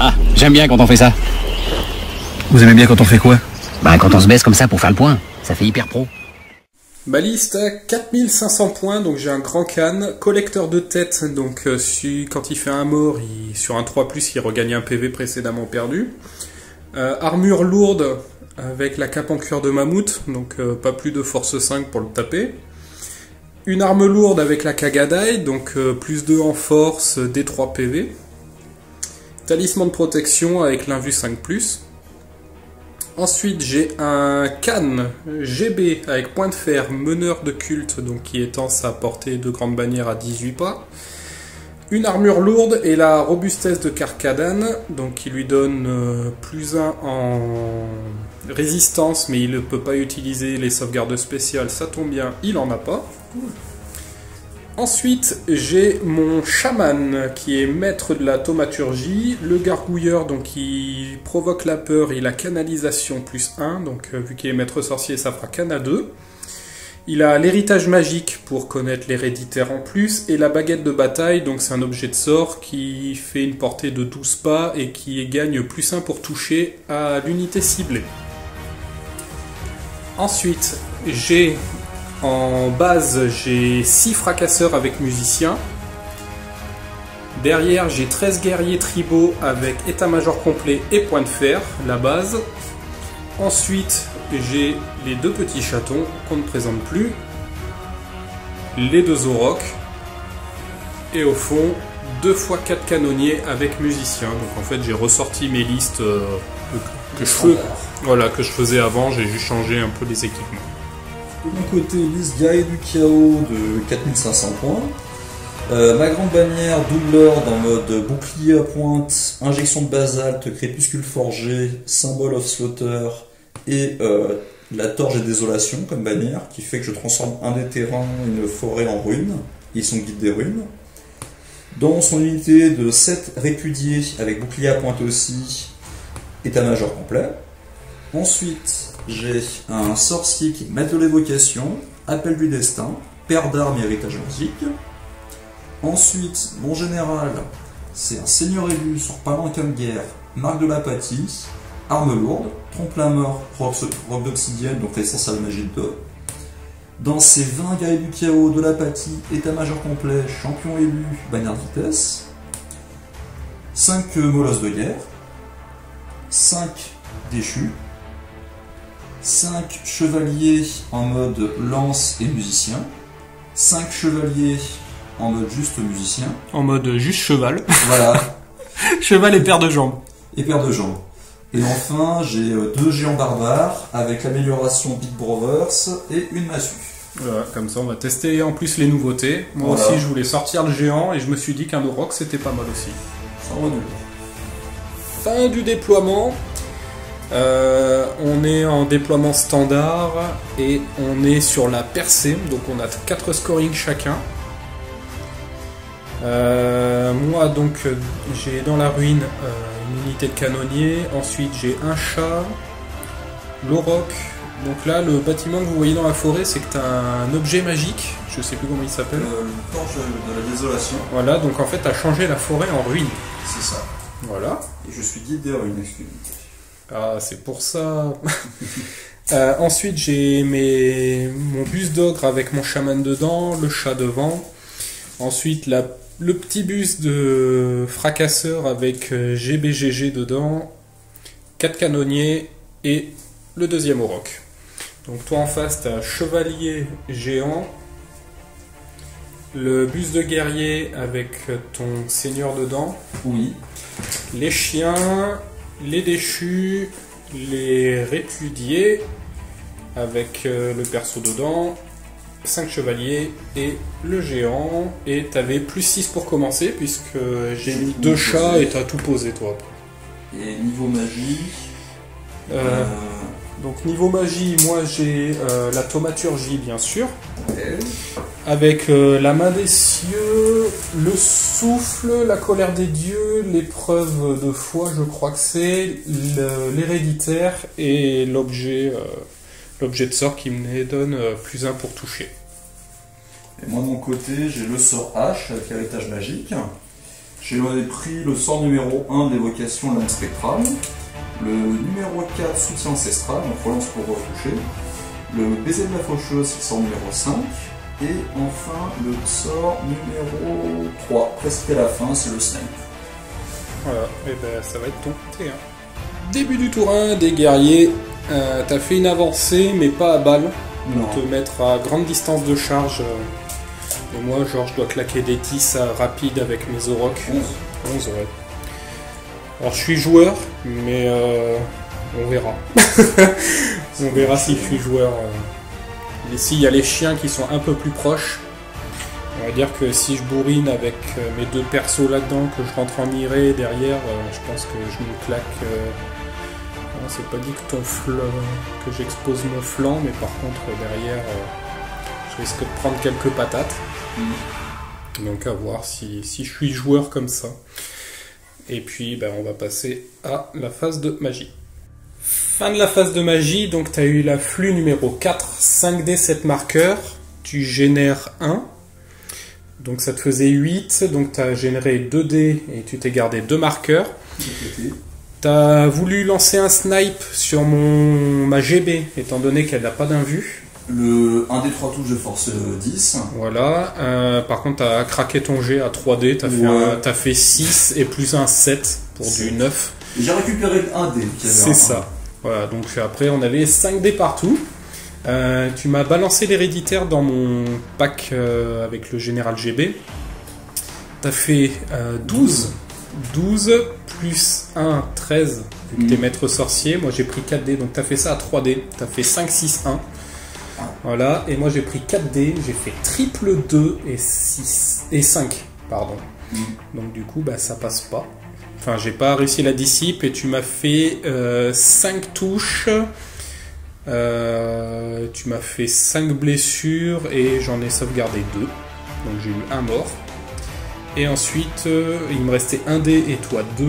Ah, j'aime bien quand on fait ça. Vous aimez bien quand on fait quoi? Bah quand on se baisse comme ça pour faire le point, ça fait hyper pro. Ma liste a 4500 points, donc j'ai un grand can, collecteur de tête, donc quand il fait un mort, sur un 3+, il regagne un PV précédemment perdu. Armure lourde avec la cape en cuir de mammouth, donc pas plus de force 5 pour le taper. Une arme lourde avec la Kagadai, donc plus 2 en force, D3 PV. Talisman de protection avec l'invue 5+. Ensuite, j'ai un can GB avec point de fer, meneur de culte, donc qui étend sa portée de grande bannière à 18 pas. Une armure lourde et la robustesse de Karkadan, donc qui lui donne plus 1 en résistance, mais il ne peut pas utiliser les sauvegardes spéciales, ça tombe bien, il en a pas. Ensuite, j'ai mon chaman qui est maître de la thaumaturgie, le gargouilleur donc qui provoque la peur et la canalisation plus 1, donc vu qu'il est maître sorcier ça fera cana 2. Il a l'héritage magique pour connaître l'héréditaire en plus, et la baguette de bataille, donc c'est un objet de sort qui fait une portée de 12 pas et qui gagne plus 1 pour toucher à l'unité ciblée. Ensuite, en base, j'ai 6 fracasseurs avec musiciens. Derrière, j'ai 13 guerriers tribaux avec état-major complet et point de fer, la base. Ensuite, j'ai les 2 petits chatons qu'on ne présente plus, les 2 aurochs, et au fond, 2 x 4 canonniers avec musiciens. Donc en fait, j'ai ressorti mes listes que je faisais avant, j'ai juste changé un peu les équipements. De mon côté, liste guerrier du chaos de 4500 points. Ma grande bannière double ordre en mode bouclier à pointe, injection de basalte, crépuscule forgé, symbol of slaughter et la torche et désolation comme bannière qui fait que je transforme un des terrains, une forêt en ruine. Ils sont guides des ruines. Dans son unité de 7 répudiés avec bouclier à pointe aussi, état-major complet. Ensuite, j'ai un sorcier qui est maître de l'évocation, appel du destin, paire d'armes et héritage magique. Ensuite, mon général, c'est un seigneur élu sur palanquin de guerre, marque de l'apathie, arme lourde, trompe la mort, robe d'obsidienne, donc l'essence à la magie de 2. Dans ces 20 guerriers du chaos de l'apathie, état-major complet, champion élu, bannière de vitesse. 5 molosses de guerre, 5 déchus, 5 chevaliers en mode lance et musicien, 5 chevaliers en mode juste musicien. En mode juste cheval. Voilà. Cheval et paire de jambes. Et paire de jambes. Et enfin, j'ai 2 géants barbares avec l'amélioration Big Brothers et une massue. Voilà, comme ça on va tester en plus les nouveautés. Moi voilà. aussi je voulais sortir le géant et je me suis dit qu'un auroch c'était pas mal aussi. Sans renouveler. Fin du déploiement. On est en déploiement standard et on est sur la percée, donc on a 4 scoring chacun. Moi donc j'ai dans la ruine une unité de canonnier, ensuite j'ai un chat, l'auroch. Donc là le bâtiment que vous voyez dans la forêt c'est que tu as un objet magique, je sais plus comment il s'appelle. Le torche de la désolation. Voilà, donc en fait tu as changé la forêt en ruine. C'est ça. Voilà. Et je suis guide des ruines, excusez-moi. Ah, c'est pour ça. Ensuite, j'ai mon bus d'ogre avec mon chaman dedans, le chat devant. Ensuite, le petit bus de fracasseur avec GBGG dedans, 4 canonniers et le deuxième auroch. Donc toi en face, tu as chevalier géant, le bus de guerrier avec ton seigneur dedans. Oui. Les chiens, les déchus, les répudiés, avec le perso dedans, 5 chevaliers et le géant. Et t'avais plus 6 pour commencer, puisque j'ai mis 2 chats et t'as tout posé toi. Et niveau magie Donc niveau magie, moi j'ai la thaumaturgie bien sûr. Okay. Avec la main des cieux, le souffle, la colère des dieux, l'épreuve de foi, je crois que c'est, l'héréditaire et l'objet de sort qui me donne plus 1 pour toucher. Et moi de mon côté, j'ai le sort H avec l'héritage magique. J'ai pris le sort numéro 1 d'évocation lame spectrale, le numéro 4 soutien ancestral, donc relance pour retoucher, le baiser de la faucheuse, c'est le sort numéro 5, et enfin le sort numéro 3, presque à la fin, c'est le snipe. Voilà, et ben ça va être ton T1. Début du tour 1, des guerriers. T'as fait une avancée, mais pas à balle. Donc te mettre à grande distance de charge. Et moi, genre, je dois claquer des 10 rapides avec mes Aurochs. 11, ouais. Alors, je suis joueur, mais on verra. On verra si je suis joueur. Ici, il y a les chiens qui sont un peu plus proches. On va dire que si je bourrine avec mes deux persos là-dedans, que je rentre en iré derrière, je pense que je me claque. Non, c'est pas dit que que j'expose mon flanc, mais par contre derrière, je risque de prendre quelques patates. Donc à voir si je suis joueur comme ça. Et puis ben, on va passer à la phase de magie. Fin de la phase de magie, donc tu as eu l'afflux numéro 4, 5D 7 marqueurs, tu génères 1. Donc ça te faisait 8, donc tu as généré 2D et tu t'es gardé 2 marqueurs. Tu as voulu lancer un snipe sur ma GB, étant donné qu'elle n'a pas d'invue. Un des 3 touches de force 10. Voilà, par contre tu as craqué ton G à 3D, tu as fait 6 et plus un 7 pour 7. Du 9. J'ai récupéré le 1D. C'est ça. Voilà, donc après on avait 5D partout. Tu m'as balancé l'héréditaire dans mon pack avec le général GB. T'as fait 12 plus 1, 13 vu que t'es maître sorcier. Moi j'ai pris 4D, donc t'as fait ça à 3D. T'as fait 5, 6, 1. Voilà, et moi j'ai pris 4D, j'ai fait triple 2 et 6 et 5, pardon. Donc du coup bah ça passe pas. Enfin j'ai pas réussi la dissipe et tu m'as fait 5 touches. Tu m'as fait 5 blessures et j'en ai sauvegardé 2. Donc j'ai eu un mort. Et ensuite, il me restait 1D et toi 2.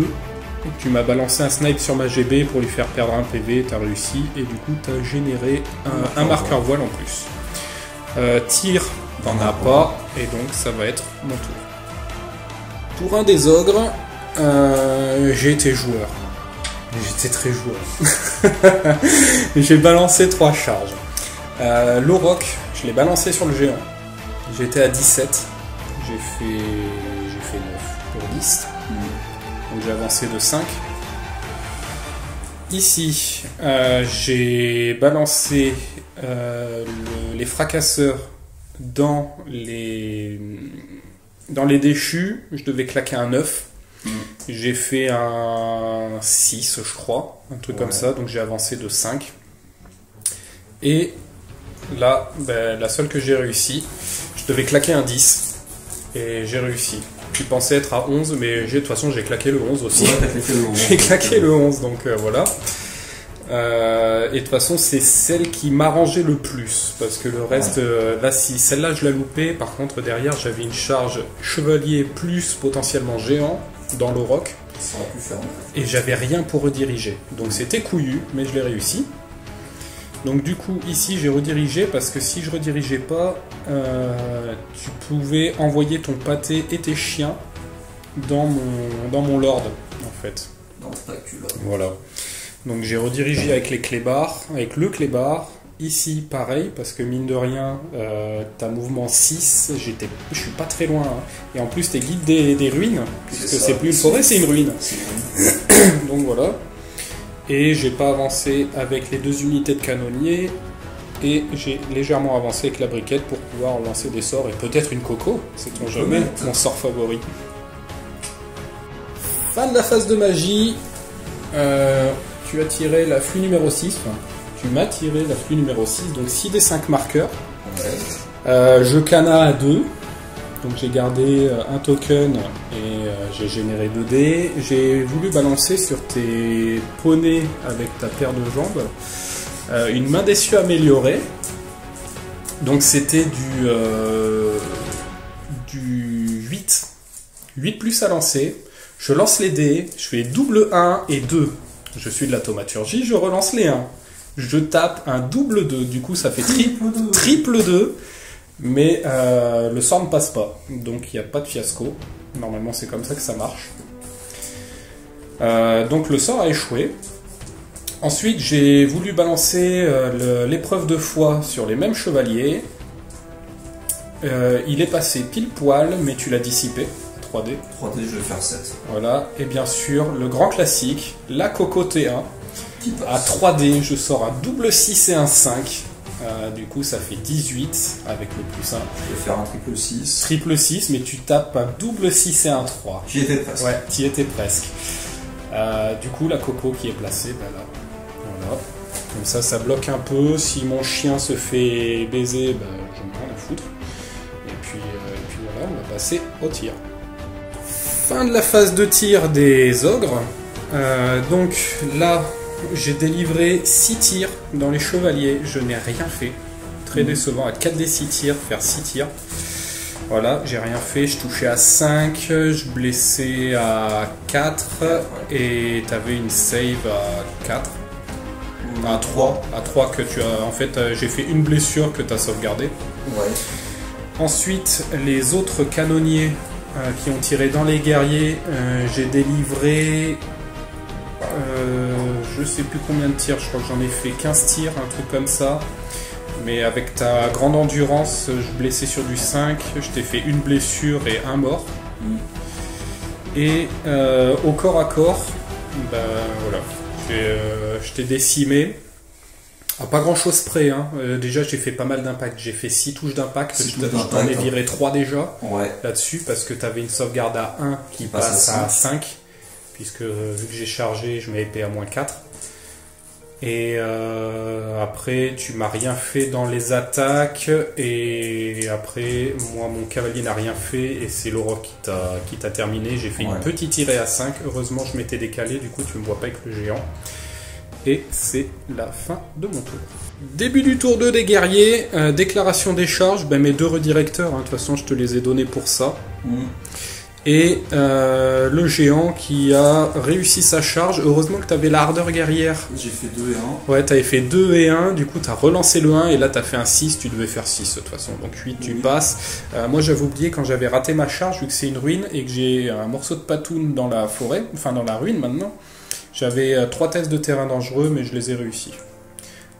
Et tu m'as balancé un snipe sur ma GB pour lui faire perdre un PV, t'as réussi. Et du coup, t'as généré un marqueur voile en plus. Tir, t'en as pas. Et donc, ça va être mon tour. Tour 1 des ogres. J'ai été joueur. J'étais très joueur. J'ai balancé 3 charges. L'Auroch, je l'ai balancé sur le géant. J'étais à 17. J'ai fait 9 pour 10. Donc j'ai avancé de 5. Ici, j'ai balancé les fracasseurs dans les déchus. Je devais claquer un 9. J'ai fait un 6, je crois, un truc comme ça, donc j'ai avancé de 5. Et là, ben, la seule que j'ai réussi, je devais claquer un 10. Et j'ai réussi. Je pensais être à 11, mais de toute façon j'ai claqué le 11 aussi. J'ai claqué le 11, donc voilà. Et de toute façon c'est celle qui m'arrangeait le plus, parce que le reste, là si celle-là je la loupais, par contre derrière j'avais une charge chevalier plus potentiellement géant dans l'Auroch. Et j'avais rien pour rediriger. Donc c'était couillu, mais je l'ai réussi. Donc du coup ici j'ai redirigé parce que si je redirigeais pas, tu pouvais envoyer ton pâté et tes chiens dans mon lord en fait. Dans ta culotte. Voilà. Donc j'ai redirigé avec les clébards, avec le clébard. Ici pareil parce que mine de rien, t'as mouvement 6, je suis pas très loin. Hein. Et en plus t'es guide des ruines, puisque c'est plus une forêt, c'est une ruine. Donc voilà. Et j'ai pas avancé avec les 2 unités de canonnier. Et j'ai légèrement avancé avec la briquette pour pouvoir lancer des sorts. Et peut-être une coco, c'est-on jamais, mon sort favori. Fin de la phase de magie. Tu as tiré l'afflux numéro 6. Enfin, tu m'as tiré l'afflux numéro 6. Donc 6 des 5 marqueurs. Je cana à 2. Donc j'ai gardé un token et j'ai généré 2D. J'ai voulu balancer sur tes poneys avec ta paire de jambes une main d'essieu améliorée. Donc c'était du 8. 8 plus à lancer. Je lance les dés, je fais double 1 et 2. Je suis de la thaumaturgie, je relance les 1. Je tape un double 2, du coup ça fait triple 2. Mais le sort ne passe pas, donc il n'y a pas de fiasco. Normalement c'est comme ça que ça marche. Donc le sort a échoué. Ensuite j'ai voulu balancer l'épreuve de foi sur les mêmes chevaliers. Il est passé pile poil, mais tu l'as dissipé. 3D. 3D, je vais faire 7. Voilà, et bien sûr, le grand classique, la Coco T1. À 3D, je sors un double 6 et un 5. Du coup, ça fait 18 avec le plus 1. Je vais faire un triple 6. Triple 6, mais tu tapes un double 6 et un 3. J'y étais presque. Ouais, t'y étais presque. Du coup, la Coco qui est placée, ben là. Voilà. Comme ça bloque un peu. Si mon chien se fait baiser, ben, j'en ai rien à foutre. Et puis voilà, on va passer au tir. Fin de la phase de tir des ogres. Donc là, j'ai délivré 6 tirs dans les chevaliers. Je n'ai rien fait. Très décevant. À 4 des 6 tirs, faire 6 tirs. Voilà, j'ai rien fait. Je touchais à 5, je blessais à 4 et t'avais une save à 4. À 3. À 3 que tu as. En fait, j'ai fait une blessure que tu as sauvegardée. Ouais. Ensuite, les autres canonniers qui ont tiré dans les guerriers, j'ai délivré je sais plus combien de tirs, je crois que j'en ai fait 15 tirs, un truc comme ça. Mais avec ta grande endurance, je blessais sur du 5, je t'ai fait une blessure et un mort. Et au corps à corps, ben voilà, je t'ai décimé. À pas grand chose près, hein. Déjà j'ai fait pas mal d'impact, j'ai fait 6 touches d'impact, je t'en ai viré 3 déjà là-dessus parce que tu avais une sauvegarde à 1 qui passe à 5, puisque vu que j'ai chargé, je mets épée à -4. Et après tu m'as rien fait dans les attaques, et après moi mon cavalier n'a rien fait et c'est l'aurore qui t'a terminé. J'ai fait une petite tirée à 5, heureusement je m'étais décalé, du coup tu me vois pas avec le géant. Et c'est la fin de mon tour. Début du tour 2 des guerriers, déclaration des charges, ben mes 2 redirecteurs, hein, de toute façon je te les ai donnés pour ça. Et le géant qui a réussi sa charge, heureusement que tu avais l'ardeur guerrière. J'ai fait 2 et 1. Ouais, tu avais fait 2 et 1, du coup tu as relancé le 1 et là tu as fait un 6, tu devais faire 6 de toute façon, donc 8 tu passes. Moi j'avais oublié quand j'avais raté ma charge, vu que c'est une ruine et que j'ai un morceau de patoune dans la forêt, enfin dans la ruine maintenant. J'avais 3 tests de terrain dangereux, mais je les ai réussis.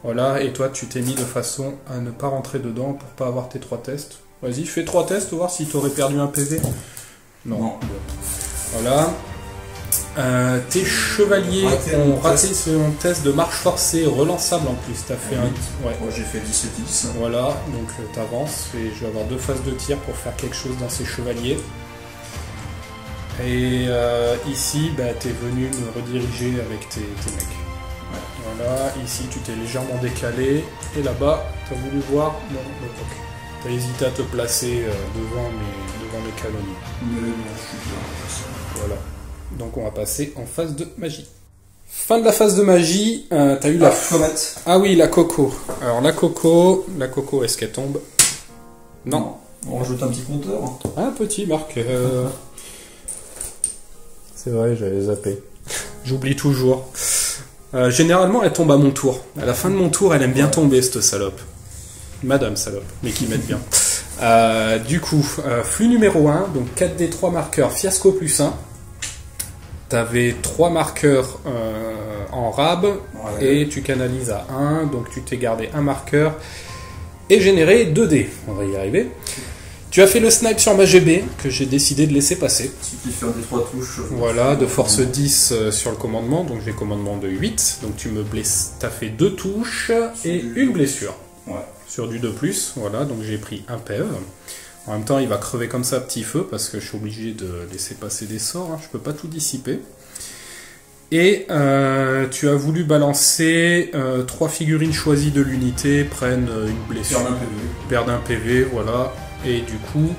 Voilà, et toi, tu t'es mis de façon à ne pas rentrer dedans pour pas avoir tes 3 tests. Vas-y, fais 3 tests, voir si tu aurais perdu un PV. Non. Voilà. Tes chevaliers ont raté son test de marche forcée relançable en plus. T'as fait un... Ouais. Moi, j'ai fait 10 et 10. Voilà, donc t'avances, et je vais avoir 2 phases de tir pour faire quelque chose dans ces chevaliers. Et ici, bah, tu es venu me rediriger avec tes mecs. Voilà, ici tu t'es légèrement décalé. Et là-bas, tu as voulu voir mon époque. Tu as hésité à te placer devant mes canonniers. Voilà. Donc on va passer en phase de magie. Fin de la phase de magie, tu as eu la comète. Ah oui, la Coco. Alors la Coco, est-ce qu'elle tombe? Non. On rajoute un petit compteur. Un petit marqueur. C'est vrai, j'avais zappé. J'oublie toujours. Généralement, elle tombe à mon tour. À la fin de mon tour, elle aime bien tomber, cette salope. Madame salope, mais qui m'aide bien. Du coup, flux numéro 1, donc 4D3 marqueurs, fiasco plus 1. T'avais 3 marqueurs en rab, et tu canalises à 1, donc tu t'es gardé un marqueur, et généré 2D. On va y arriver. Tu as fait le snipe sur ma GB, que j'ai décidé de laisser passer. Ce qui fait des 3 touches. Voilà, de force 10 sur le commandement, donc j'ai commandement de 8. Donc tu me blesses, tu as fait 2 touches et une blessure. Ouais. Sur du 2+, voilà, donc j'ai pris un PEV. En même temps, il va crever comme ça à petit feu, parce que je suis obligé de laisser passer des sorts, hein, je peux pas tout dissiper. Et tu as voulu balancer 3 figurines choisies de l'unité, prennent une blessure. Perdent un PV, voilà. Et du coup,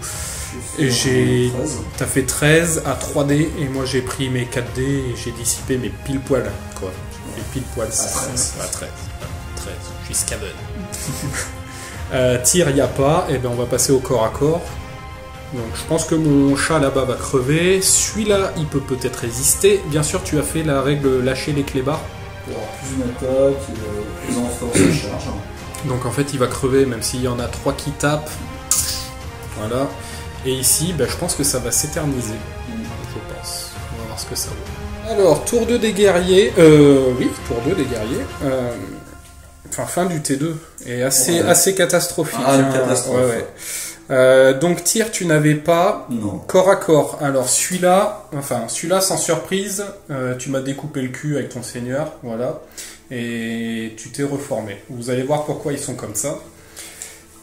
t'as fait 13 à 3D, et moi j'ai pris mes 4D et j'ai dissipé mes pile poil, quoi. Les pile poil, c'est 13. 13, je suis Scaven. Tir, il n'y a pas, et ben on va passer au corps à corps. Donc je pense que mon chat là-bas va crever. Celui-là, il peut peut-être résister. Bien sûr, tu as fait la règle lâcher les clébards. Pour avoir plus une attaque, plus en force de charge. Donc en fait, il va crever, même s'il y en a 3 qui tapent. Voilà. Et ici, je pense que ça va s'éterniser. Je pense. On va voir ce que ça vaut. Alors, tour 2 des guerriers. Oui, tour 2 des guerriers. Enfin, fin du T2. Et assez catastrophique. Ah, une catastrophe. Ouais. Donc, tir, tu n'avais pas. Non. Corps à corps. Alors, celui-là, sans surprise, tu m'as découpé le cul avec ton seigneur. Voilà. Et tu t'es reformé. Vous allez voir pourquoi ils sont comme ça.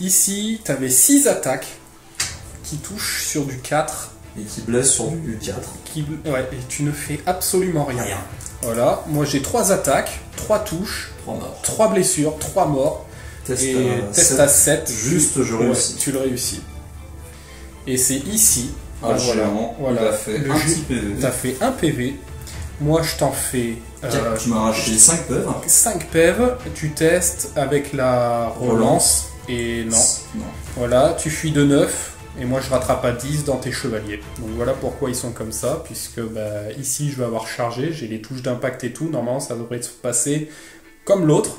Ici, tu avais 6 attaques qui touchent sur du 4. Et qui blesse sur du 4. Ouais, et tu ne fais absolument rien. Voilà, moi j'ai 3 attaques, 3 touches, 3 blessures, 3 morts. Test à 7. Juste, je réussis. Tu le réussis. Et c'est ici. Voilà, il a fait un petit PV. T'as fait un PV. Moi je t'en fais. Tu m'as arraché 5 PV. 5 PV, tu testes avec la relance. Et non. Voilà, tu fuis de 9. Et moi je rattrape à 10 dans tes chevaliers. Donc voilà pourquoi ils sont comme ça, puisque ici je vais avoir chargé, j'ai les touches d'impact et tout, normalement ça devrait se passer comme l'autre.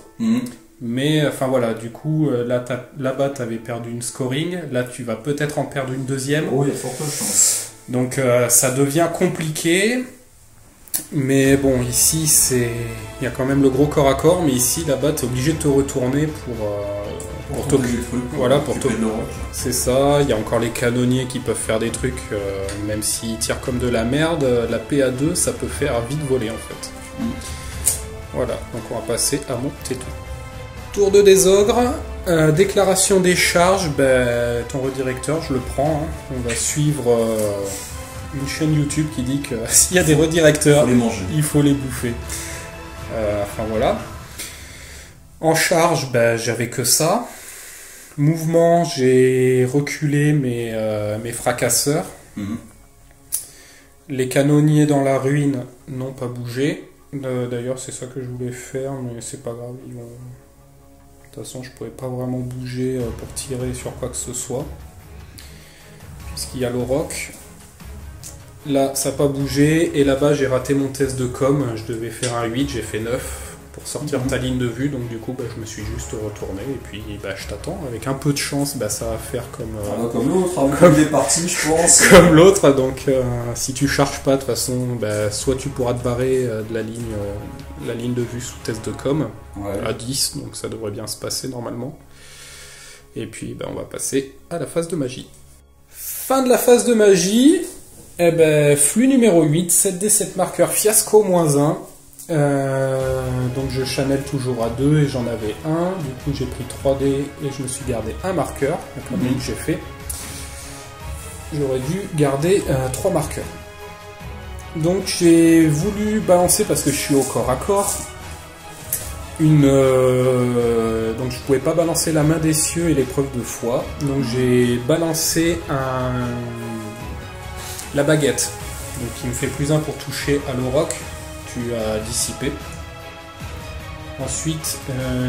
Mais enfin voilà, du coup là-bas tu avais perdu une scoring, là tu vas peut-être en perdre une deuxième. Oh, il y a forte chance. Donc ça devient compliqué. Mais bon, ici il y a quand même le gros corps à corps, mais ici là-bas tu es obligé de te retourner pour c'est ça, il y a encore les canonniers qui peuvent faire des trucs, même s'ils tirent comme de la merde, la PA2 ça peut faire vite voler en fait. Voilà, donc on va passer à mon T2. Tour 2 des ogres, déclaration des charges, ton redirecteur je le prends, hein. On va suivre une chaîne YouTube qui dit que s'il y a des redirecteurs, il faut les bouffer. Enfin voilà. En charge, j'avais que ça. Mouvement, j'ai reculé mes fracasseurs. Les canonniers dans la ruine n'ont pas bougé. D'ailleurs, c'est ça que je voulais faire, mais c'est pas grave. De toute façon, je pouvais pas vraiment bouger pour tirer sur quoi que ce soit. Puisqu'il y a le roc. Là, ça n'a pas bougé. Et là-bas, j'ai raté mon test de com. Je devais faire un 8, j'ai fait 9. Pour sortir ta ligne de vue, donc du coup je me suis juste retourné et puis je t'attends. Avec un peu de chance, ça va faire comme l'autre, comme des parties, je pense. Comme l'autre, donc si tu charges pas de toute façon, soit tu pourras te barrer de la ligne de vue sous test de com à 10, donc ça devrait bien se passer normalement. Et puis on va passer à la phase de magie. Fin de la phase de magie, flux numéro 8, 7d7 marqueur fiasco -1. Donc je channel toujours à 2 et j'en avais un, du coup j'ai pris 3D et je me suis gardé un marqueur, comme que j'ai fait. J'aurais dû garder 3 marqueurs. Donc j'ai voulu balancer, parce que je suis au corps à corps, donc je pouvais pas balancer la main des cieux et l'épreuve de foi, donc j'ai balancé la baguette, donc qui me fait +1 pour toucher à l'auroch. Tu as dissipé. Ensuite,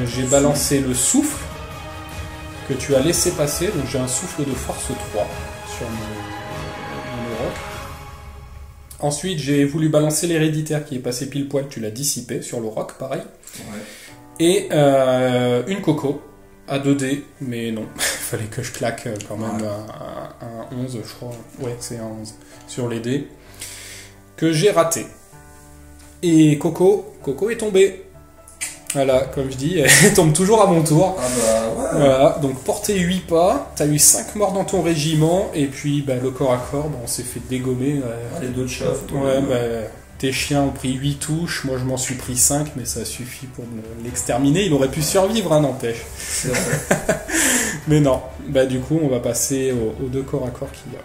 j'ai balancé le souffle que tu as laissé passer. Donc j'ai un souffle de force 3 sur mon roc. Ensuite, j'ai voulu balancer l'héréditaire qui est passé pile poil. Tu l'as dissipé sur le roc, pareil. Et une coco à 2D, mais non. Il fallait que je claque quand même un 11, je crois. Ouais, c'est un 11 sur les dés. Que j'ai raté. Et Coco est tombée. Voilà, comme je dis, elle tombe toujours à mon tour. Voilà, donc portée 8 pas, t'as eu 5 morts dans ton régiment, et puis le corps à corps, on s'est fait dégommer. Les deux de chef. Tes chiens ont pris 8 touches, moi je m'en suis pris 5, mais ça suffit pour l'exterminer. Il aurait pu survivre, n'empêche. C'est vrai. Mais non, du coup on va passer aux 2 corps à corps qu'il y a.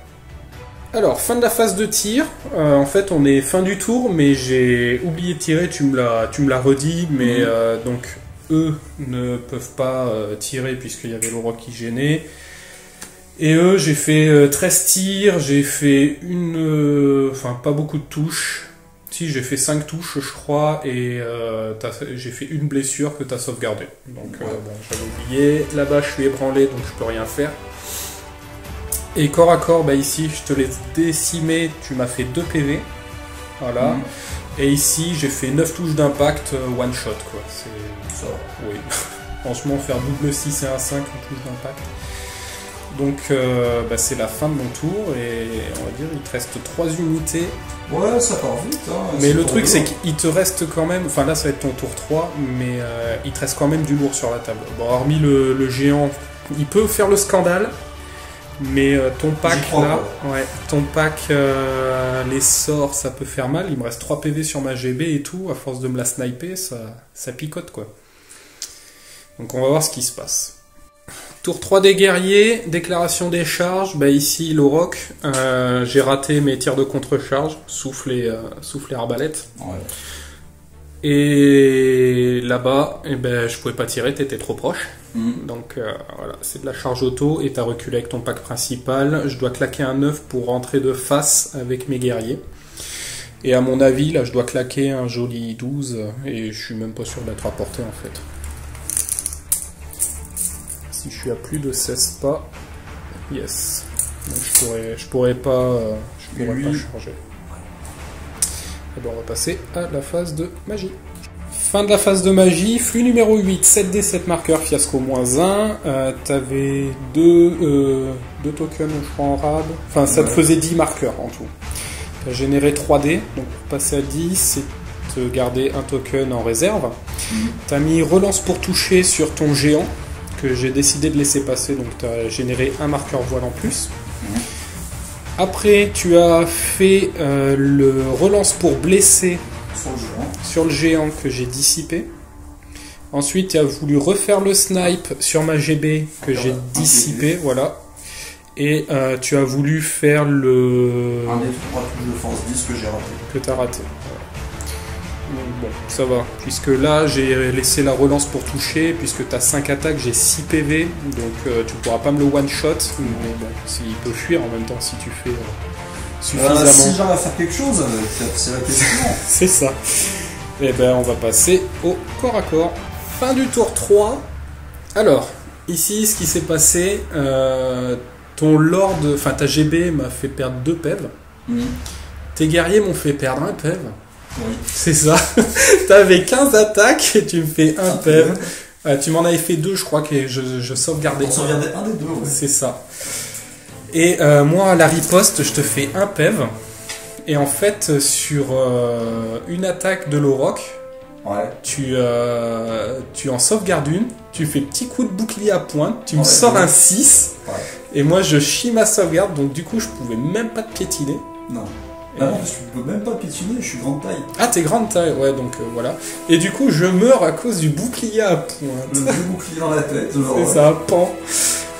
Alors, fin de la phase de tir. En fait, on est fin du tour, mais j'ai oublié de tirer. Tu me l'as redit, mais donc eux ne peuvent pas tirer puisqu'il y avait le roc qui gênait. Et eux, j'ai fait 13 tirs, j'ai fait pas beaucoup de touches. Si, j'ai fait 5 touches, je crois, et j'ai fait une blessure que tu as sauvegardée. Donc, j'avais oublié. Là-bas, je suis ébranlé, donc je peux rien faire. Et corps à corps, ici, je te l'ai décimé, tu m'as fait 2 PV. Voilà. Et ici, j'ai fait 9 touches d'impact, one shot, quoi. C'est ça. Oui. Franchement, faire double 6 et un 5 en touche d'impact. Donc c'est la fin de mon tour et on va dire il te reste 3 unités. Ouais, ça part vite. Hein, mais le truc c'est qu'il te reste quand même, enfin là ça va être ton tour 3, mais il te reste quand même du lourd sur la table. Bon, hormis le géant, il peut faire le scandale, mais ton pack là, ouais, ton pack, les sorts ça peut faire mal. Il me reste 3 PV sur ma GB et tout, à force de me la sniper, ça picote quoi. Donc on va voir ce qui se passe. Tour 3 des guerriers, déclaration des charges, ici l'Auroch, j'ai raté mes tirs de contre-charge, souffle et arbalète. Ouais. Et là-bas, je pouvais pas tirer, t'étais trop proche. Donc voilà, c'est de la charge auto et t'as reculé avec ton pack principal. Je dois claquer un 9 pour rentrer de face avec mes guerriers. Et à mon avis, là je dois claquer un joli 12 et je suis même pas sûr d'être à portée en fait. Si je suis à plus de 16 pas, yes. Donc je pourrais pas charger. Et on va passer à la phase de magie. Fin de la phase de magie, flux numéro 8, 7D7 marqueurs, fiasco -1. T'avais 2 tokens, je crois, en rab. Enfin, ça te faisait 10 marqueurs en tout. T'as généré 3D, donc pour passer à 10, c'est te garder un token en réserve. T'as mis relance pour toucher sur ton géant, que j'ai décidé de laisser passer, donc tu as généré un marqueur voile en plus. Après, tu as fait le relance pour blesser sur le géant que j'ai dissipé. Ensuite, tu as voulu refaire le snipe sur ma GB que j'ai dissipé, voilà. Et tu as voulu faire le... Un des 3 touches de force 10 que j'ai raté. Que tu as raté. Bon, ça va, puisque là j'ai laissé la relance pour toucher, puisque tu as 5 attaques, j'ai 6 PV, donc tu pourras pas me le one shot, mais bon, s'il peut fuir en même temps si tu fais suffisamment. Si j'arrive à faire quelque chose, c'est la question. C'est ça. Et on va passer au corps à corps. Fin du tour 3. Alors, ici ce qui s'est passé, ton lord, enfin ta GB m'a fait perdre 2 PEV, tes guerriers m'ont fait perdre 1 PEV. Oui. C'est ça. T'avais 15 attaques et tu me fais 1 PEV. Tu m'en avais fait 2, je crois que je sauvegardais. On sauvegardait un des 2, ouais. C'est ça. Et moi, à la riposte, je te fais 1 PEV. Et en fait, sur une attaque de l'Auroch, ouais. tu en sauvegardes une, tu fais petit coup de bouclier à pointe, tu me sors un 6. Ouais. Et moi, je chie ma sauvegarde, donc du coup, je pouvais même pas te piétiner. Non. Ah non, je peux même pas piétiner, je suis grande taille. Ah, t'es grande taille, ouais, donc voilà. Et du coup, je meurs à cause du bouclier à pointe. Le bouclier dans la tête, genre. C'est ça, pan.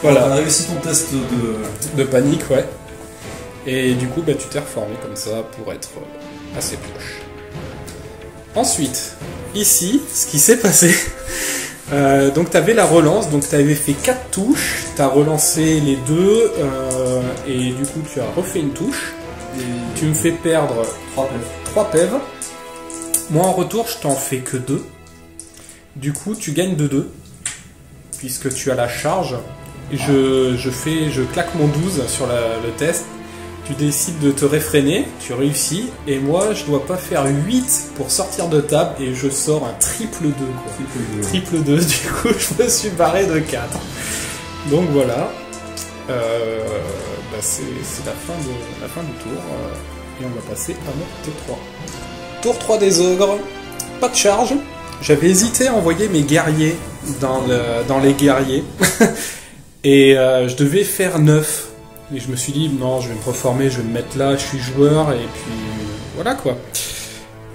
Voilà. T'as réussi ton test de panique, ouais. Et du coup, tu t'es reformé comme ça pour être assez proche. Ensuite, ici, ce qui s'est passé... donc t'avais la relance, donc t'avais fait 4 touches, t'as relancé les 2, et du coup, tu as refait une touche. Tu me fais perdre 3 PEV. Moi en retour je t'en fais que 2. Du coup tu gagnes de 2. Puisque tu as la charge. Et je claque mon 12 sur le test. Tu décides de te réfréner. Tu réussis. Et moi je dois pas faire 8 pour sortir de table. Et je sors un triple 2. Triple 2. Du coup je me suis barré de 4. Donc voilà. C'est la fin du tour et on va passer à notre tour 3. Tour 3 des ogres, pas de charge. J'avais hésité à envoyer mes guerriers dans les guerriers et je devais faire 9. Et je me suis dit non, je vais me reformer, je vais me mettre là, je suis joueur et puis voilà quoi.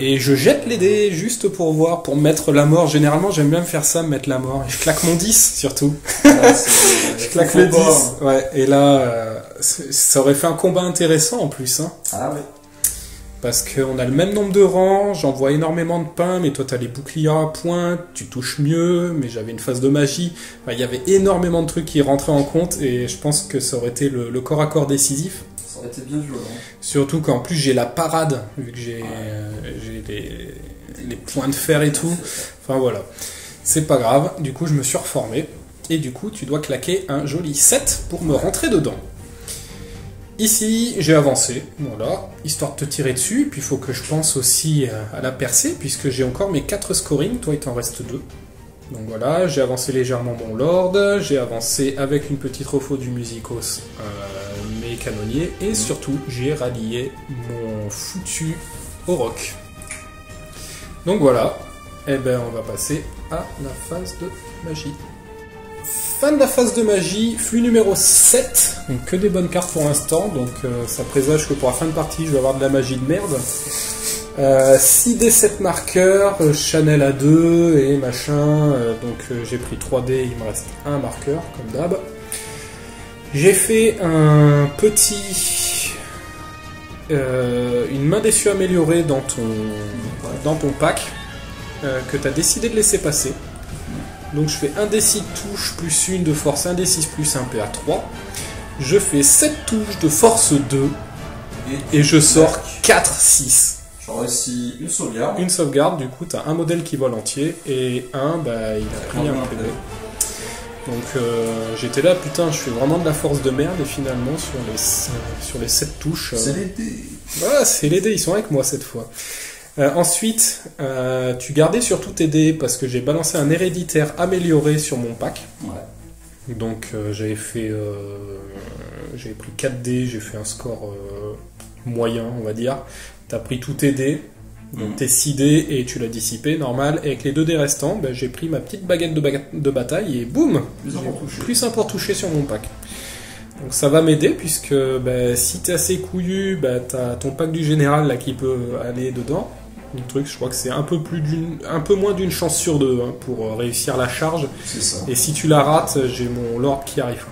Et je jette les dés juste pour voir, pour mettre la mort. Généralement, j'aime bien me faire ça, me mettre la mort. Et je claque mon 10, surtout. Je claque le 10. Ouais. Et là, ça aurait fait un combat intéressant, en plus. Hein. Ah ouais. Parce qu'on a le même nombre de rangs, j'envoie énormément de pain, mais toi, t'as les boucliers à pointe, tu touches mieux, mais j'avais une phase de magie. Enfin, il y avait énormément de trucs qui rentraient en compte, et je pense que ça aurait été le corps à corps décisif. Ça aurait été bien joué. Surtout qu'en plus j'ai la parade, vu que j'ai les points de fer et tout. Enfin voilà. C'est pas grave, du coup je me suis reformé. Et du coup tu dois claquer un joli 7 pour me rentrer dedans. Ici j'ai avancé, voilà, histoire de te tirer dessus. Puis il faut que je pense aussi à la percée, puisque j'ai encore mes 4 scoring, toi il t'en reste 2. Donc voilà, j'ai avancé légèrement mon Lord, j'ai avancé avec une petite refo du Musicos mes canonniers, et surtout j'ai rallié mon foutu Auroch. Donc voilà, et ben on va passer à la phase de magie. Fin de la phase de magie, flux numéro 7, donc que des bonnes cartes pour l'instant, donc ça présage que pour la fin de partie je vais avoir de la magie de merde. 6D7 marqueurs, Chanel à 2 et machin, donc j'ai pris 3D, il me reste un marqueur comme d'hab. J'ai fait un petit... une main déçue améliorée dans ton pack que tu as décidé de laisser passer. Donc je fais 1d6 touches plus 1 de force, 1d6 plus 1 PA3. Je fais 7 touches de force 2 et je sors 4-6. J'aurais réussi une sauvegarde. Une sauvegarde, du coup t'as un modèle qui vole entier et un, bah il a pris un PV. Donc j'étais là, putain, je fais vraiment de la force de merde et finalement sur les 7 touches... C'est les dés. Voilà, c'est les dés, ils sont avec moi cette fois. Ensuite, tu gardais surtout tes dés parce que j'ai balancé un héréditaire amélioré sur mon pack. Ouais. Donc j'avais pris 4 dés, j'ai fait un score moyen, on va dire. T'as pris tous tes dés, donc tes 6 dés et tu l'as dissipé, normal. Et avec les 2 dés restants, bah, j'ai pris ma petite baguette de bataille et boum, plus un pour toucher sur mon pack. Donc ça va m'aider puisque bah, si t'es assez couillu, bah, t'as ton pack du général là qui peut aller dedans. Le truc, je crois que c'est un peu moins d'une chance sur 2 hein, pour réussir la charge. C'est ça. Et si tu la rates, j'ai mon Lord qui arrive.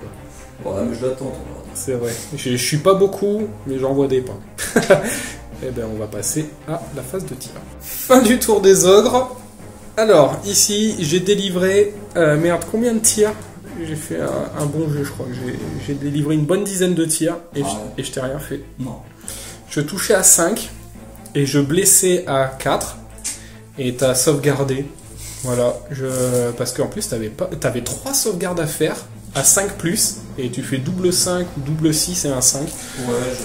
Quoi. Ouais, mais je l'attends. C'est vrai. Je suis pas beaucoup, mais j'envoie des pains. Et ben on va passer à la phase de tir. Fin du tour des ogres. Alors, ici, j'ai délivré... merde, combien de tirs? J'ai fait un bon jeu, je crois. J'ai délivré une bonne dizaine de tirs et je t'ai rien fait. Non. Je touchais à 5 et je blessais à 4 et t'as sauvegardé. Voilà, parce qu'en plus t'avais 3 sauvegardes à faire à 5+, et tu fais double 5 ou double 6 et un 5. Ouais,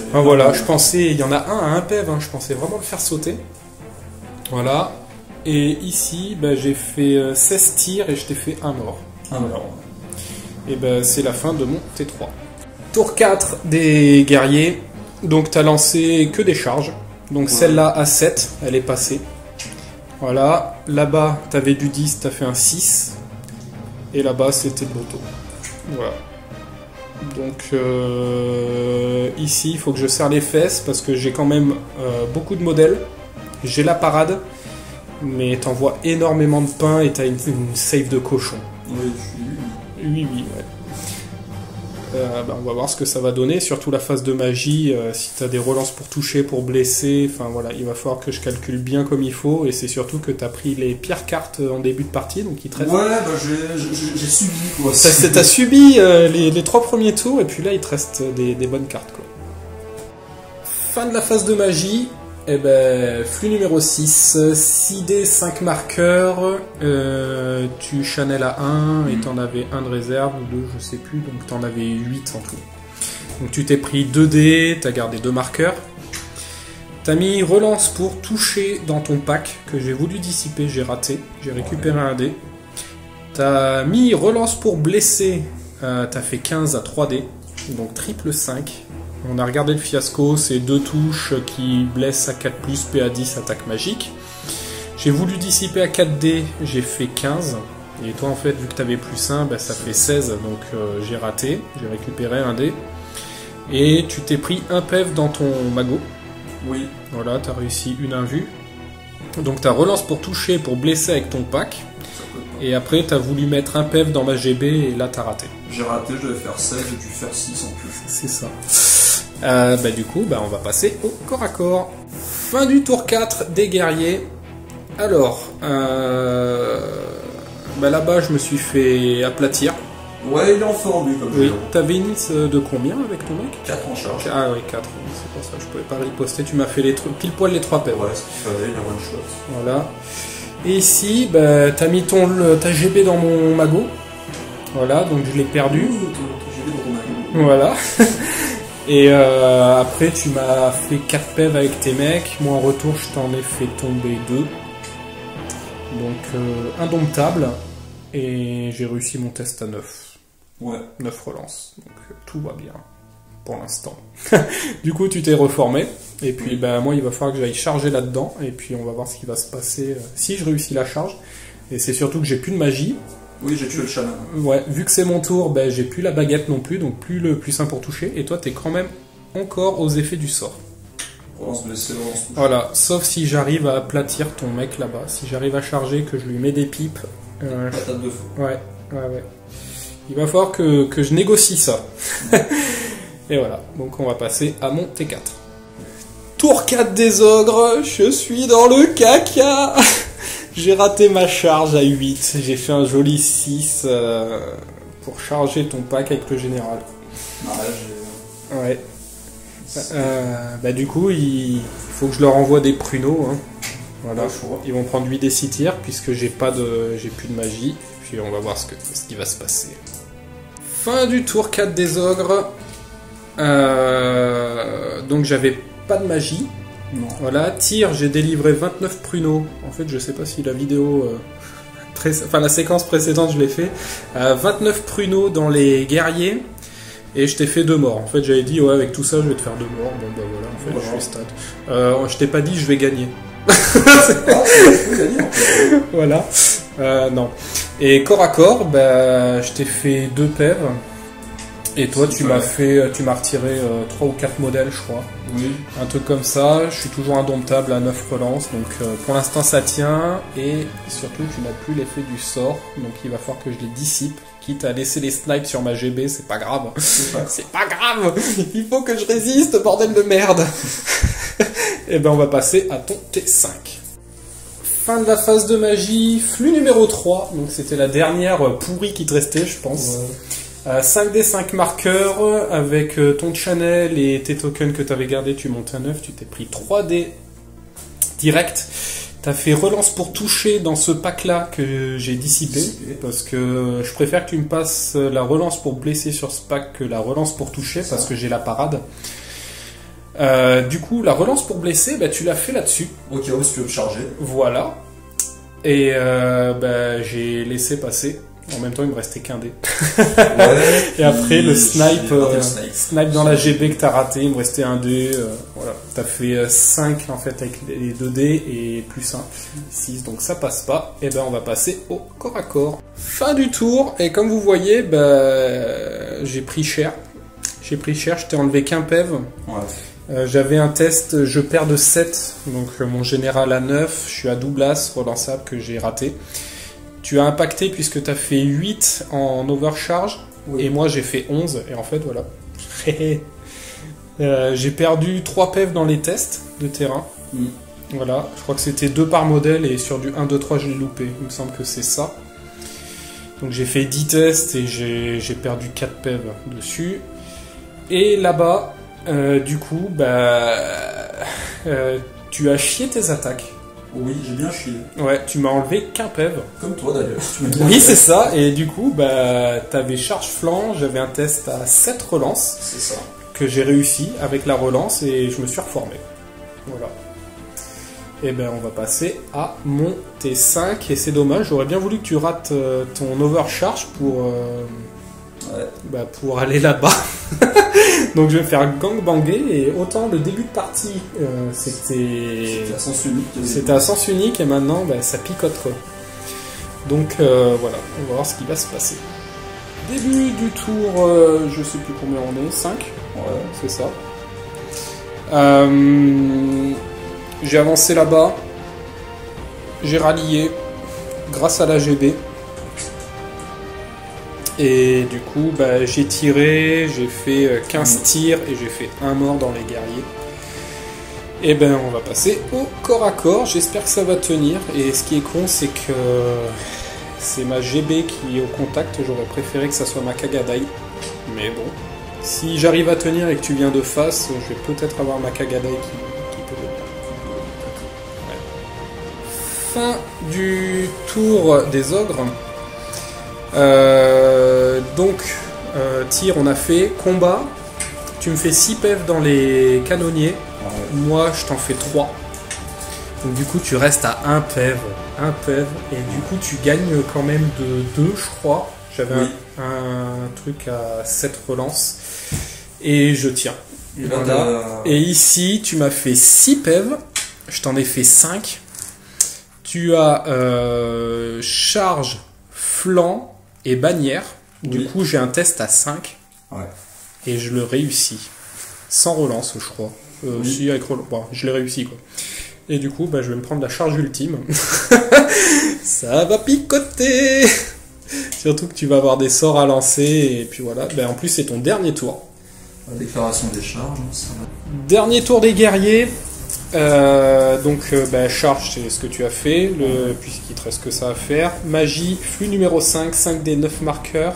enfin, voilà, je pensais, il y en a un à un PEV, hein, je pensais vraiment le faire sauter. Voilà, et ici, bah, j'ai fait 16 tirs et je t'ai fait un mort. Voilà. Et ben c'est la fin de mon T3. Tour 4 des guerriers, donc t'as lancé que des charges. Donc celle-là à 7, elle est passée. Voilà, là-bas t'avais du 10, t'as fait un 6. Et là-bas c'était de l'auto. Voilà. Donc ici il faut que je serre les fesses parce que j'ai quand même beaucoup de modèles. J'ai la parade, mais t'envoies énormément de pain et t'as une save de cochon. Oui, ouais. Bah, on va voir ce que ça va donner, surtout la phase de magie, si tu as des relances pour toucher, pour blesser, enfin voilà, il va falloir que je calcule bien comme il faut, et c'est surtout que tu as pris les pires cartes en début de partie, donc il te reste... Ouais, bah j'ai subi quoi. T'as subi les 3 premiers tours, et puis là il te reste des bonnes cartes quoi. Fin de la phase de magie, et ben flux numéro 6, 6D, 5 marqueurs, tu Chanel à 1 et t'en avais un de réserve, ou 2, je sais plus, donc t'en avais 8 en tout. Donc tu t'es pris 2 dés, t'as gardé 2 marqueurs. T'as mis relance pour toucher dans ton pack, que j'ai voulu dissiper, j'ai raté, j'ai récupéré un dé. T'as mis relance pour blesser, t'as fait 15 à 3 dés, donc triple 5. On a regardé le fiasco, c'est 2 touches qui blessent à 4+, PA10, attaque magique. J'ai voulu dissiper à 4D, j'ai fait 15. Et toi en fait, vu que tu avais +1, bah, ça fait 16, donc j'ai raté. J'ai récupéré un dé. Et tu t'es pris un PEV dans ton magot. Oui. Voilà, tu as réussi une invue. Donc tu as relance pour toucher, pour blesser avec ton pack. Et après, tu as voulu mettre un PEV dans ma GB et là, tu as raté. J'ai raté, je devais faire 16, j'ai dû faire 6 en plus. C'est ça. Bah, du coup, bah, on va passer au corps à corps. Fin du tour 4 des guerriers. Alors, bah, là-bas, je me suis fait aplatir. Ouais, il est en forme, lui, comme oui. T'avais une de combien avec ton mec? 4 en charge. Ah oui, 4. C'est pour ça que je pouvais pas riposter. Tu m'as fait pile poil les 3 PEV. Ouais, ce qu'il fallait, il a one shot. Voilà. Et ici, bah, t'as mis ta GB dans mon magot. Voilà, donc je l'ai perdu. Voilà. Et après, tu m'as fait 4 PEV avec tes mecs. Moi, en retour, je t'en ai fait tomber 2. Donc, indomptable. et j'ai réussi mon test à 9. Ouais. 9 relances, donc tout va bien pour l'instant. Du coup, tu t'es reformé, et puis bah, moi, il va falloir que j'aille charger là-dedans, et puis on va voir ce qui va se passer si je réussis la charge. Et c'est surtout que j'ai plus de magie. Oui, j'ai tué le chaman. Ouais, vu que c'est mon tour, bah, j'ai plus la baguette non plus, donc plus le plus 1 pour toucher, et toi, t'es quand même encore aux effets du sort. Relance blessé, relance touche. Voilà, sauf si j'arrive à aplatir ton mec là-bas, si j'arrive à charger, que je lui mets des pipes. Patate de feu. Ouais. Il va falloir que je négocie ça. Et voilà, donc on va passer à mon T4. Tour 4 des ogres, je suis dans le caca. J'ai raté ma charge à 8, j'ai fait un joli 6 pour charger ton pack avec le général. Ouais. Bah du coup, il faut que je leur envoie des pruneaux. Hein. Voilà. Ils vont prendre 8 des 6 tirs puisque j'ai plus de magie. Puis on va voir ce qui va se passer. Fin du tour 4 des ogres. Donc j'avais pas de magie. Non. Voilà, tir, j'ai délivré 29 pruneaux. En fait, je sais pas si la vidéo... la séquence précédente, je l'ai fait. 29 pruneaux dans les guerriers. Et je t'ai fait 2 morts. En fait, j'avais dit, ouais, avec tout ça, je vais te faire 2 morts. Bon, bah voilà, en fait, voilà. je suis stat. Je t'ai pas dit, je vais gagner. Voilà. Non. Et corps à corps, bah, je t'ai fait 2 pèves. Et toi, tu m'as retiré 3 ou 4 modèles, je crois. Oui. Un truc comme ça. Je suis toujours indomptable à 9 relances. Donc, pour l'instant, ça tient. Et surtout, tu n'as plus l'effet du sort. Donc, il va falloir que je les dissipe. Quitte à laisser les snipes sur ma GB, c'est pas grave. C'est pas grave. Il faut que je résiste, bordel de merde. Et ben, on va passer à ton T5. Fin de la phase de magie, flux numéro 3. Donc, c'était la dernière pourrie qui te restait, je pense. Ouais. 5d5 marqueurs, avec ton channel et tes tokens que tu avais gardés, tu montes à 9, tu t'es pris 3d direct. Tu as fait relance pour toucher dans ce pack-là que j'ai dissipé, parce que je préfère que tu me passes la relance pour blesser sur ce pack que la relance pour toucher, parce que j'ai la parade. Du coup, la relance pour blesser, bah, tu l'as fait là-dessus. Ok, où est-ce que tu veux me charger? Voilà. Et bah, j'ai laissé passer. En même temps, il me restait qu'un dé. Ouais, et après, le snipe dans la GB que t'as raté, il me restait un dé. Voilà. T'as fait 5 en fait avec les 2 dés et plus 1, 6. Donc ça passe pas. Et ben on va passer au corps à corps. Fin du tour. Et comme vous voyez, j'ai pris cher. Je t'ai enlevé qu'un PEV. Ouais. J'avais un test, je perds de 7. Donc mon général à 9. Je suis à double as relançable que j'ai raté. Tu as impacté puisque tu as fait 8 en overcharge, oui. Et moi j'ai fait 11, et en fait voilà. J'ai perdu 3 PEV dans les tests de terrain. Voilà, je crois que c'était 2 par modèle, et sur du 1, 2, 3 je l'ai loupé, il me semble que c'est ça. Donc j'ai fait 10 tests et j'ai perdu 4 PEV dessus. Et là-bas, du coup, tu as chié tes attaques. Oui, j'ai bien chié. Ouais, tu m'as enlevé qu'un PEV. Comme toi d'ailleurs. Oui, c'est ça. Et du coup, t'avais charge flanc, j'avais un test à 7 relances. C'est ça. Que j'ai réussi avec la relance et je me suis reformé. Voilà. Et ben, on va passer à mon T5. Et c'est dommage, j'aurais bien voulu que tu rates ton overcharge pour aller là-bas. Donc je vais faire gangbanger, et autant le début de partie c'était à sens unique. C'était à sens unique, et maintenant ça picote quoi. Donc voilà, on va voir ce qui va se passer. Début du tour, je sais plus combien on est, 5. Ouais, c'est ça. J'ai avancé là-bas, j'ai rallié grâce à la GB. Et du coup, j'ai tiré, j'ai fait 15 tirs et j'ai fait 1 mort dans les guerriers. Et ben, on va passer au corps à corps. J'espère que ça va tenir. Et ce qui est con, c'est que c'est ma GB qui est au contact. J'aurais préféré que ça soit ma Kagadai. Mais bon, si j'arrive à tenir et que tu viens de face, je vais peut-être avoir ma Kagadai qui peut le faire. Ouais. Fin du tour des ogres. Tir on a fait, combat, tu me fais 6 PEV dans les canonniers, moi je t'en fais 3. Donc du coup tu restes à un PEV, et du coup tu gagnes quand même de 2 je crois. J'avais Oui. un truc à 7 relances, et je tiens. Et là, Voilà. Et ici tu m'as fait 6 PEV, je t'en ai fait 5. Tu as charge, flanc et bannière. Du Oui. coup j'ai un test à 5. Ouais. Et je le réussis. Sans relance, je crois. Oui. Si, avec relance. Bon, je l'ai réussi, quoi. Et du coup, bah, je vais me prendre la charge ultime. Ça va picoter. Surtout que tu vas avoir des sorts à lancer. Et puis voilà. Bah, en plus, c'est ton dernier tour. La déclaration des charges, ça va. Dernier tour des guerriers. Bah, charge, c'est ce que tu as fait. Puisqu'il te reste que ça à faire. Magie, flux numéro 5. 5 des 9 marqueurs.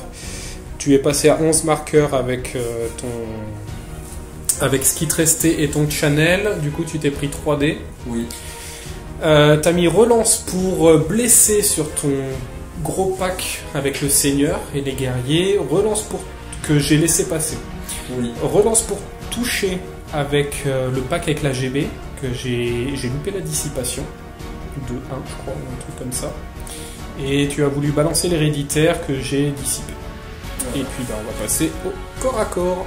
Tu es passé à 11 marqueurs avec avec ce qui te restait et ton channel. Du coup, tu t'es pris 3D. Oui. T'as mis relance pour blesser sur ton gros pack avec le seigneur et les guerriers. Relance pour que j'ai laissé passer. Oui. Relance pour toucher avec le pack avec la GB. Que j'ai loupé la dissipation. De 1, je crois, ou un truc comme ça. Et tu as voulu balancer l'héréditaire que j'ai dissipé. Et puis bah, on va passer au corps à corps.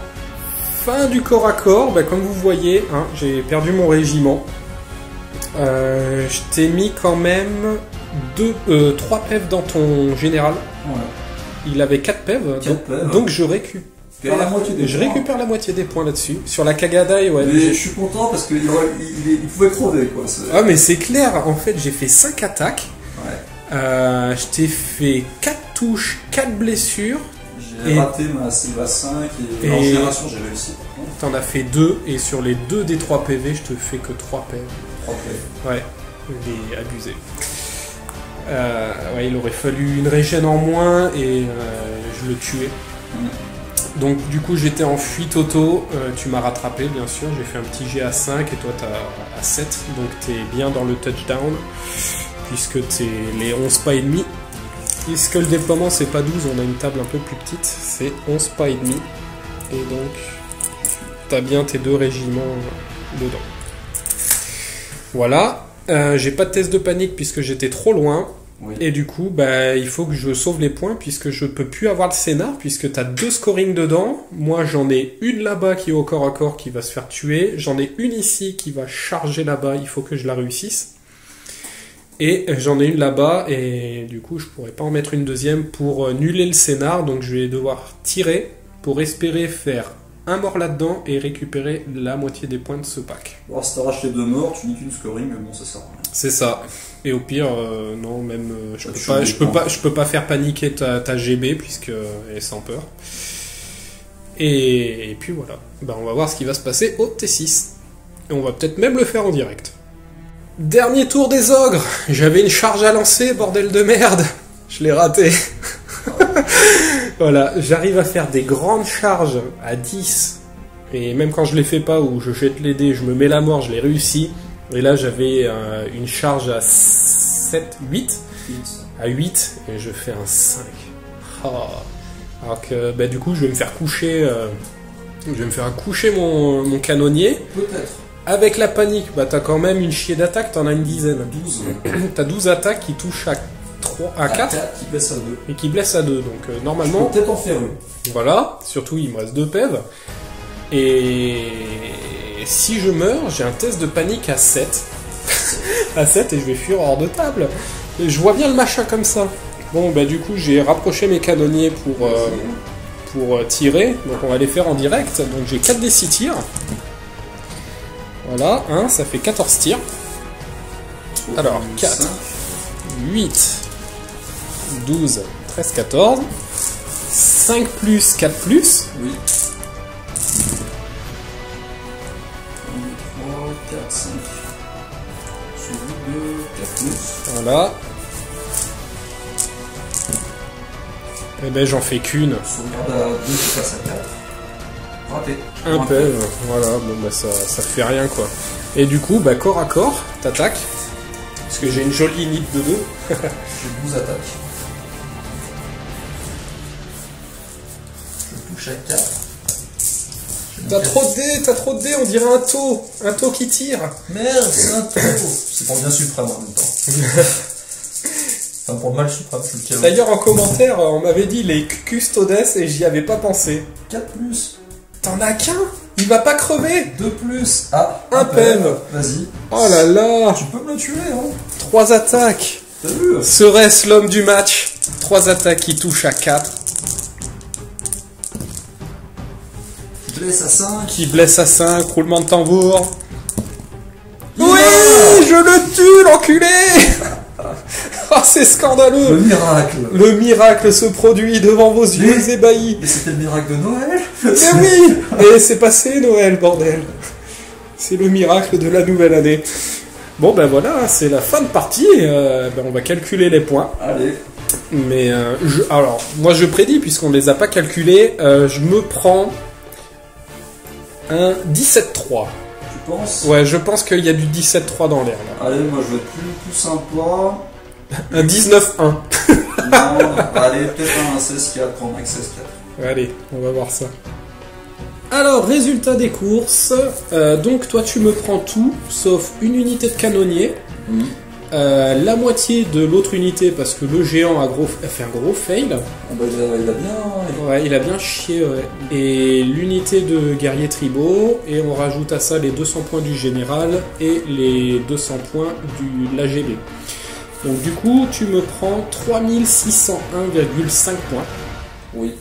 Fin du corps à corps, bah, comme vous voyez, hein, j'ai perdu mon régiment. Je t'ai mis quand même 3 PEV dans ton général. Ouais. Il avait 4 PEV, donc je récupère La moitié des points. récupère la moitié des points là-dessus. Sur la Kagadai, ouais. Mais je suis content parce qu'il pouvait crever, quoi. Ah mais c'est clair, en fait j'ai fait 5 attaques. Ouais. Je t'ai fait 4 touches, 4 blessures. J'ai raté ma Silva 5 et en génération j'ai réussi. T'en as fait 2 et sur les 2 des 3 PV je te fais que 3 PV. 3 PV. Ouais, il est abusé. Ouais, il aurait fallu une régène en moins et je le tuais. Donc du coup j'étais en fuite auto, tu m'as rattrapé bien sûr, j'ai fait un petit G à 5 et toi t'as à 7, donc t'es bien dans le touchdown, puisque t'es les 11 pas et demi. Puisque le déploiement c'est pas 12, on a une table un peu plus petite, c'est 11 pas et demi. Et donc t'as bien tes 2 régiments dedans. Voilà, j'ai pas de test de panique puisque j'étais trop loin. Oui. Et du coup, bah, il faut que je sauve les points puisque je peux plus avoir le scénar puisque t'as 2 scoring dedans. Moi, j'en ai une là-bas qui est au corps à corps qui va se faire tuer. J'en ai une ici qui va charger là-bas. Il faut que je la réussisse. Et j'en ai une là-bas et du coup, je pourrais pas en mettre une deuxième pour nuller le scénar. Donc, je vais devoir tirer pour espérer faire un mort là-dedans et récupérer la moitié des points de ce pack. Alors, si t'arraches les 2 morts, tu niques une scoring, mais bon, ça sert à rien. C'est ça. Et au pire, non, même je peux pas faire paniquer ta GB puisque elle est sans peur. Et puis voilà. Ben, on va voir ce qui va se passer au T6. Et on va peut-être même le faire en direct. Dernier tour des ogres. J'avais une charge à lancer, bordel de merde. Je l'ai raté. Voilà, j'arrive à faire des grandes charges à 10. Et même quand je les fais pas, ou je jette les dés, je me mets la mort, je l'ai réussi. Et là, j'avais une charge à 7, 8. À 8, et je fais un 5. Oh. Alors que, bah, du coup, je vais me faire coucher... je vais me faire coucher mon canonnier. Peut-être. Avec la panique, bah, t'as quand même une chier d'attaque, t'en as une dizaine. 12. T'as 12 attaques qui touchent à 4. Qui blesse à 2. Et qui blessent à 2. Donc, normalement... Je peux peut-être en faire une. Voilà, surtout il me reste 2 PEV. Et si je meurs, j'ai un test de panique à 7. À 7 et je vais fuir hors de table. Et je vois bien le machin comme ça. Bon, bah du coup, j'ai rapproché mes canonniers pour tirer. Donc on va les faire en direct. Donc j'ai 4 des 6 tirs. Voilà, ça fait 14 tirs. Alors, 4, 8, 12, 13, 14. 5 plus, 4 plus. Oui. 1, 2, 3, 4, 5. Sur 2, 4 plus. Voilà. Et ben j'en fais qu'une. Sauvegarde à 2 qui passe à 4. Raté. Un PEV, voilà, bon bah ça fait rien quoi. Et du coup, bah corps à corps, t'attaques. Parce que j'ai une jolie nip de 2. J'ai 12 attaques. Je touche à 4. J'ai T'as trop de dés, on dirait un taux qui tire. Merde, c'est un taux. C'est pour le bien suprême en même temps. Enfin, pour le mal suprême, je le tiens. D'ailleurs, en commentaire, on m'avait dit les custodes et j'y avais pas pensé. 4+. T'en as qu'un? Il va pas crever? 2+. Ah, un PEM. Vas-y. Oh là là. Tu peux me le tuer, hein. 3 attaques. T'as vu? Serait-ce l'homme du match? 3 attaques qui touchent à 4. Blesse à 5. Qui blesse à 5, roulement de tambour. Il Oui, va. je le tue, l'enculé. Oh, c'est scandaleux. Le miracle. Le miracle se produit devant vos yeux ébahis. Mais c'était le miracle de Noël. Mais oui. Et c'est passé Noël, bordel. C'est le miracle de la nouvelle année. Bon, ben voilà, c'est la fin de partie. On va calculer les points. Allez. Mais, alors, moi je prédis, puisqu'on ne les a pas calculés, je me prends un 17-3. Tu penses? Ouais, je pense qu'il y a du 17-3 dans l'air, là. Allez, moi je vais être plus sympa. Un 19-1. Non, allez, peut-être un 16-4, grand max 16-4. Allez, on va voir ça. Alors, résultat des courses. Donc, toi, tu me prends tout, sauf une unité de canonnier. La moitié de l'autre unité, parce que le géant a fait un gros fail. Ah bah, il a bien... Ouais, il a bien chié, ouais. Et l'unité de guerriers tribaux, et on rajoute à ça les 200 points du général et les 200 points de l'AGB. Donc du coup, tu me prends 3601,5 points. Oui.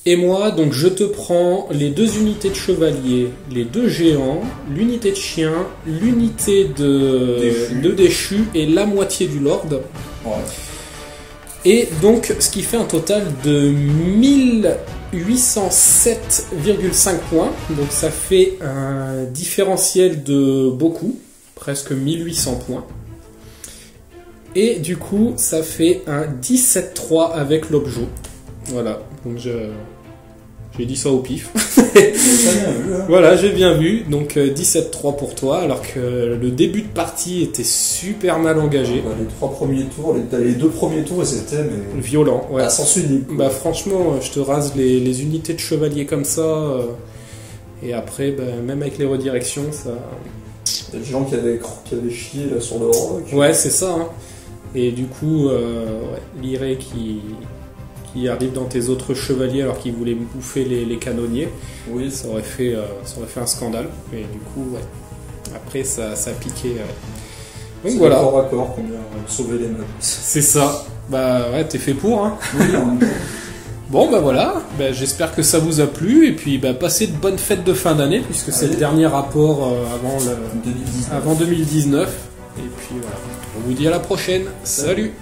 Et moi, donc je te prends les 2 unités de chevaliers, les 2 géants, l'unité de chien, l'unité de déchu et la moitié du lord. Ouais. Et donc, ce qui fait un total de 1807,5 points. Donc ça fait un différentiel de beaucoup, presque 1800 points. Et du coup, ça fait un 17-3 avec l'objet. Voilà, donc j'ai dit ça au pif. T'as bien vu, hein. Voilà, j'ai bien vu. Donc 17-3 pour toi, alors que le début de partie était super mal engagé. Bah, les 3 premiers tours, les 2 premiers tours, c'était Violent, ouais. à sens unique. Bah franchement, je te rase les unités de chevalier comme ça. Et après, même avec les redirections, ça... Il y a des gens qui avaient chié là, sur le roc. Ouais, c'est ça. Hein. Et du coup, l'iré qui arrive dans tes autres chevaliers alors qu'ils voulaient bouffer les canonniers, oui, ça aurait fait un scandale. Et du coup, ouais. Après, ça a piqué. Donc c'est voilà. corps à corps qu'on vient sauver les meubles. C'est ça. Bah ouais, t'es fait pour. Hein. Oui, en même temps. Bon, bah voilà. Bah, j'espère que ça vous a plu. Et puis, passez de bonnes fêtes de fin d'année, puisque c'est le dernier rapport avant 2019. Et puis voilà. On vous dit à la prochaine. Salut.